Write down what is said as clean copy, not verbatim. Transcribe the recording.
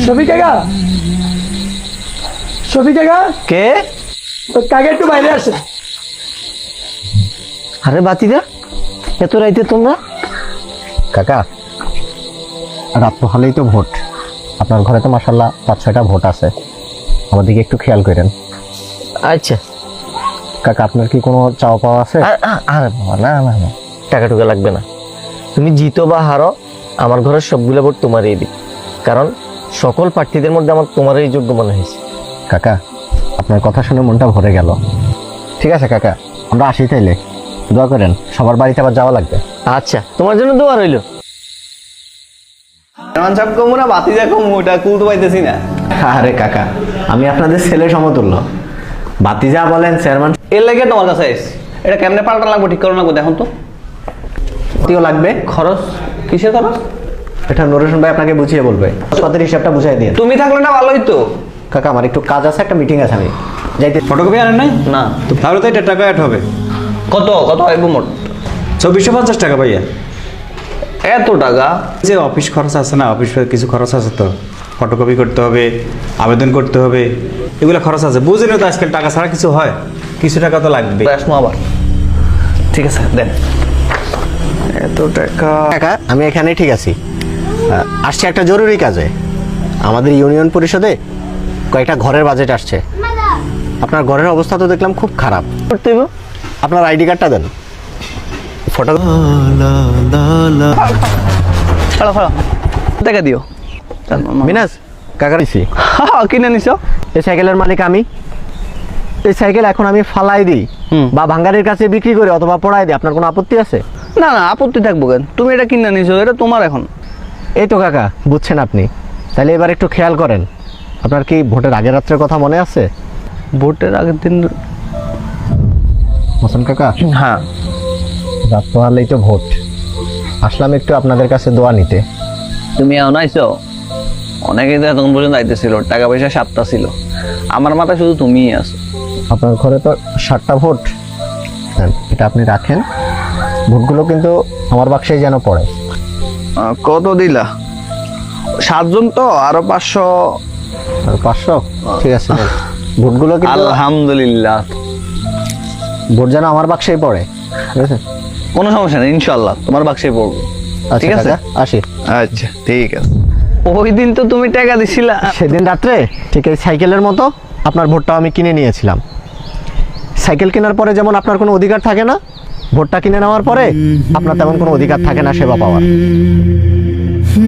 শফিক কাকা, শফিক কাকা, কে? কাকা একটু বাইরে আসে। আরে বাতিদা, এত রাইতে তোমরা? কাকা, রাত তো হলেই তো ভোট। আপনার ঘরে তো মাশাআল্লাহ 5-6টা ভোট আছে, আমার দিকে একটু খেয়াল করেন। আচ্ছা কাকা, আপনার কি কোনো চাওয়া পাওয়া আছে? আরে বাবা, না না না, টাকা টুকা লাগবে না। তুমি জিতো বা হারো, আমার ঘরের সবগুলো ভোট তোমারই দিই, কারণ সকল প্রার্থীদের মধ্যে আমার তোমারই যোগ্য মনে হয়েছে। কাকা, আপনার কথা শুনে মনটা ভরে গেল। ঠিক আছে কাকা, আমরা আসি তাইলে। দোয়া করেন, সবার বাড়িতে আবার যাওয়া লাগবে। আচ্ছা, তোমার জন্য দোয়া রইলো। সব কমুনা বাতি যা কমু ওটা কুলতে পাইতেছি না। আরে কাকা, আমি আপনাদের ছেলে সমতুল্য। বাতিজা বলেন, চেয়ারম্যান এর লাগে তোমার কাছে এসেছি। এটা কেমনে পাল্টা লাগবে, ঠিক করো না দেখুন তো। তিও লাগবে। খরচ কিসের খরচ? এটা নুরুশন ভাই আপনাকে বুঝিয়ে বলবে। কতের হিসাবটা বুঝাই দিয়ে। তুমি থাকলে না ভালোই তো। কাকা, আমার একটু কাজ আছে, একটা মিটিং আছে, আমি যাইতে। ফটোকপি আনেন নাই? না তাহলে তো এটা টাকা অ্যাড হবে। কত কত হইব মোট? 2450 টাকা ভাইয়া। এত টাকা? যে অফিস খরচ আছে না, অফিসের কিছু খরচ আছে তো, ফটোকপি করতে হবে, আবেদন করতে হবে, এগুলো খরচ আছে। বুঝেন তো আজকাল টাকা ছাড়া কিছু হয়, কিছু টাকা তো লাগবে। আসবো আবার। ঠিক আছে দেন। এত টাকা। কাকা, আমি এখানে ঠিক আছি। আসছে একটা জরুরি কাজে। আমাদের ইউনিয়ন পরিষদে কয়েকটা ঘরের বাজেট আসছে। আপনার ঘরের অবস্থা তো দেখলাম খুব খারাপ। করতে হইব। আপনার আইডি কার্ডটা দেন। ফটো ফেলো ফেলো, টাকা দিও। মিনাজ, কাকা নিছি। কিনে নিছো? এই সাইকেলের মালিক আমি। এই সাইকেল এখন আমি ফালাই দিই বা ভাঙ্গারির কাছে বিক্রি করে অথবা পড়াই দিই, আপনার কোনো আপত্তি আছে? না না, আপত্তি থাকবো কেন? তুমি এটা কিনে নিছো, এটা তোমার এখন। এই তো কাকা, বুঝছেন আপনি। তাহলে এবার একটু খেয়াল করেন। আপনার কি ভোটের আগের রাত্রের কথা মনে আছে? ভোটের আগের দিন? মোসন কাকা, হ্যাঁ। রাত তো হলেই তো ভোট। আসলাম একটু আপনাদের কাছে দোয়া নিতে। তুমি এখন আইছো? অনেকেই তো এতক্ষণ পর্যন্ত আইতেছিল, টাকা পয়সা 7টা ছিল, আমার মাথায় শুধু তুমিই আছো। আপনার ঘরে তো 7টা ভোট। হ্যাঁ, এটা আপনি রাখেন। ভোটগুলো কিন্তু আমার বাক্সেই যেন পড়ে। কত দিলা? 7 জন তো, আরো 500। আর 500? ঠিক আছে, নেন। ভোটগুলো কিন্তু আলহামদুলিল্লাহ, ভোট যেন আমার বাক্সেই পড়ে, ঠিক আছে? কোনো সমস্যা নেই, ইনশাল্লাহ তোমার বাক্সে পড়বো। আচ্ছা ঠিক আছে, কাকা, আসি। আচ্ছা ঠিক আছে। ওই দিন তো তুমি টাকা দিছিলা। সেদিন রাত্রে ঠিক এই সাইকেলের মতো আপনার ভোটটাও আমি কিনে নিয়েছিলাম। সাইকেল কেনার পরে যেমন আপনার কোনো অধিকার থাকে না, ভোটটা কিনে নেওয়ার পরে আপনার তেমন কোনো অধিকার থাকে না সেবা পাওয়ার।